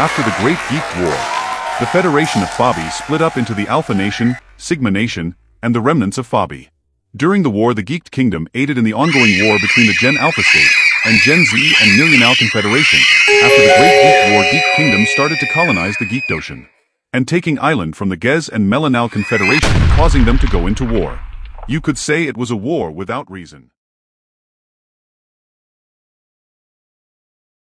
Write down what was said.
After the Great Geek War, the Federation of Fabi split up into the Alpha Nation, Sigma Nation, and the remnants of Fabi. During the war, the Geeked Kingdom aided in the ongoing war between the Gen Alpha State and Gen Z and Millional Confederation. After the Great Geek War, Geek Kingdom started to colonize the Geeked Ocean, and taking island from the Gez and Melanal Confederation, causing them to go into war. You could say it was a war without reason.